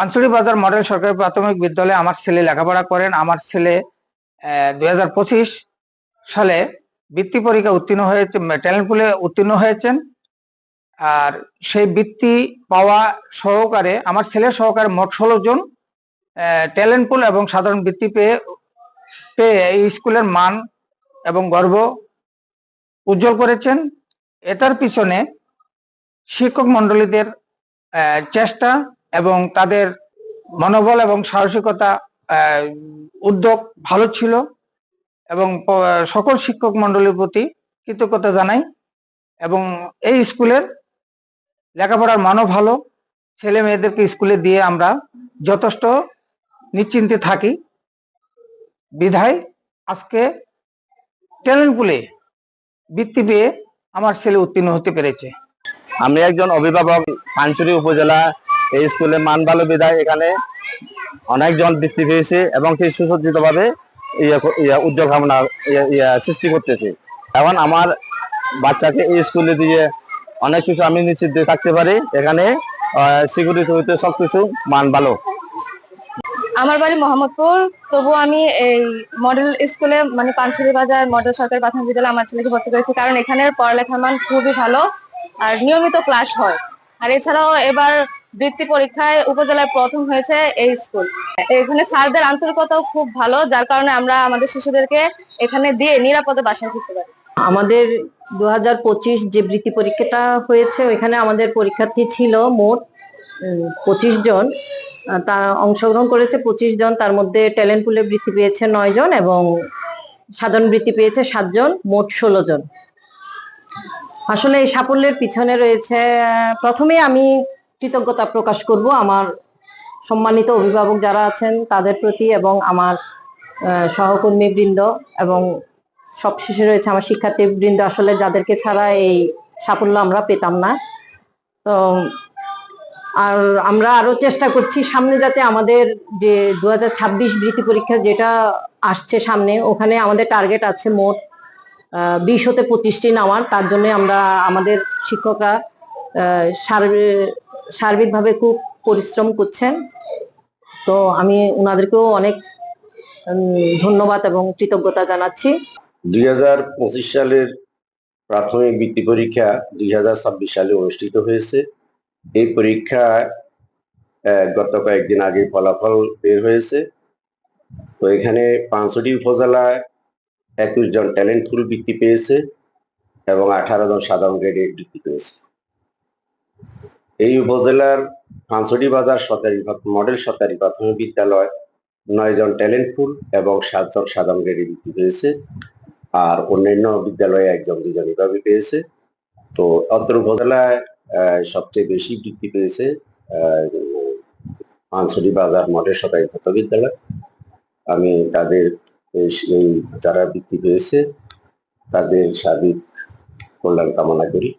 পানছড়ি বাজার মডেল সরকারি প্রাথমিক বিদ্যালয়ে আমার ছেলে লেখাপড়া করেন। আমার ছেলে 2025 সালে বৃত্তি পরীক্ষা উত্তীর্ণ হয়েছে, ট্যালেন্ট পুলে উত্তীর্ণ হয়েছেন। আর সেই বৃত্তি পাওয়া সহকারে আমার ছেলে সহকারে মোট 16 জন ট্যালেন্ট পুল এবং সাধারণ বৃত্তি পেয়ে এই স্কুলের মান এবং গর্ব উজ্জ্বল করেছেন। এটার পিছনে শিক্ষক মন্ডলীদের চেষ্টা এবং তাদের মনোবল এবং সাহসিকতা, উদ্যোগ ভালো ছিল এবং সকল শিক্ষক মন্ডলীর প্রতি কৃতজ্ঞতা জানাই। এবং এই স্কুলের লেখাপড়ার মানও ভালো, ছেলে মেয়েদেরকে স্কুলে দিয়ে আমরা যথেষ্ট নিশ্চিন্তে থাকি বিধায় আজকে ট্যালেন্ট পুলে বৃত্তি পেয়ে আমার ছেলে উত্তীর্ণ হতে পেরেছে। আমি একজন অভিভাবক। পানছড়ি উপজেলা এই স্কুলে মান ভালো বিধায় এখানে অনেকজন বৃত্তি পেয়েছে এবং সেই সুসজ্জিত ভাবে উজ্জ্বল কামনা সৃষ্টি করতেছে। এখন আমার বাচ্চাকে এই স্কুলে দিয়ে অনেক কিছু আমি নিশ্চিত থাকতে পারি। এখানে সিকিউরিটি হইতে সবকিছু মান ভালো। আমার বাড়ি মোহাম্মদপুর, তবু আমি এই মডেল স্কুলে মানে পানছড়ি বাজার মডেল সরকারি প্রাথমিক বিদ্যালয়ে আমার ছেলেকে ভর্তি করেছি, কারণ এখানের পড়ালেখার মান খুবই ভালো আর নিয়মিত ক্লাস হয়। আর এছাড়াও এবার বৃত্তি পরীক্ষায় উপজেলায় প্রথম হয়েছে এই স্কুল। এখানে স্যারদের আন্তরিকতাও খুব ভালো, যার কারণে আমরা আমাদের শিশুদেরকে এখানে দিয়ে নিরাপদে বাসায় ফিরতে পারি। আমাদের 2025 যে বৃত্তি পরীক্ষাটা হয়েছে ওইখানে আমাদের পরীক্ষার্থী ছিল মোট 25 জন। তা অংশগ্রহণ করেছে 25 জন, তার মধ্যে ট্যালেন্ট পুলে বৃত্তি পেয়েছে 9 জন এবং সাধারণ বৃত্তি পেয়েছে 7 জন, মোট 16 জন। আসলে এই সাফল্যের পিছনে রয়েছে, প্রথমে আমি কৃতজ্ঞতা প্রকাশ করব আমার সম্মানিত অভিভাবক যারা আছেন তাদের প্রতি এবং আমার সহকর্মী বৃন্দ এবং সবশেষে রয়েছে আমার শিক্ষার্থী বৃন্দ, আসলে যাদেরকে ছাড়া এই সাফল্য আমরা পেতাম না। তো আর আমরা আরো চেষ্টা করছি সামনে যাতে আমাদের যে 2026 বৃত্তি পরীক্ষা যেটা আসছে সামনে, ওখানে আমাদের টার্গেট আছে মোট 20 হতে 25টি নেওয়ার। তার জন্য আমরা আমাদের শিক্ষকরা সার্বিকভাবে খুব পরিশ্রম করছেন। তো আমি ওনাদেরকেও অনেক ধন্যবাদ এবং কৃতজ্ঞতা জানাচ্ছি। 2025 সালের প্রাথমিক বৃত্তি পরীক্ষা 2026 সালে অনুষ্ঠিত হয়েছে। এই পরীক্ষায় গত কয়েকদিন আগে ফলাফল বের হয়েছে। তো এখানে পানছড়ি উপজেলায় 21 জন ট্যালেন্ট পুল বৃত্তি পেয়েছে এবং 18 জন সাধারণ গ্রেডে বৃত্তি পেয়েছে। এই উপজেলার পানছড়ি বাজার সরকারি মডেল সরকারি প্রাথমিক বিদ্যালয় 9 জন ট্যালেন্ট পুল এবং 7 জন সাধারণ গ্রেডে বৃত্তি পেয়েছে। আর অন্যান্য বিদ্যালয়ে 1 জন 2 জন এভাবে পেয়েছে। তো অত্র উপজেলায় সবচেয়ে বেশি বৃত্তি পেয়েছে পানছড়ি বাজার মডেল সরকারি প্রাথমিক বিদ্যালয়। আমি তাদের এই যারা বৃত্তি পেয়েছে তাদের সার্বিক কল্যাণ কামনা করি।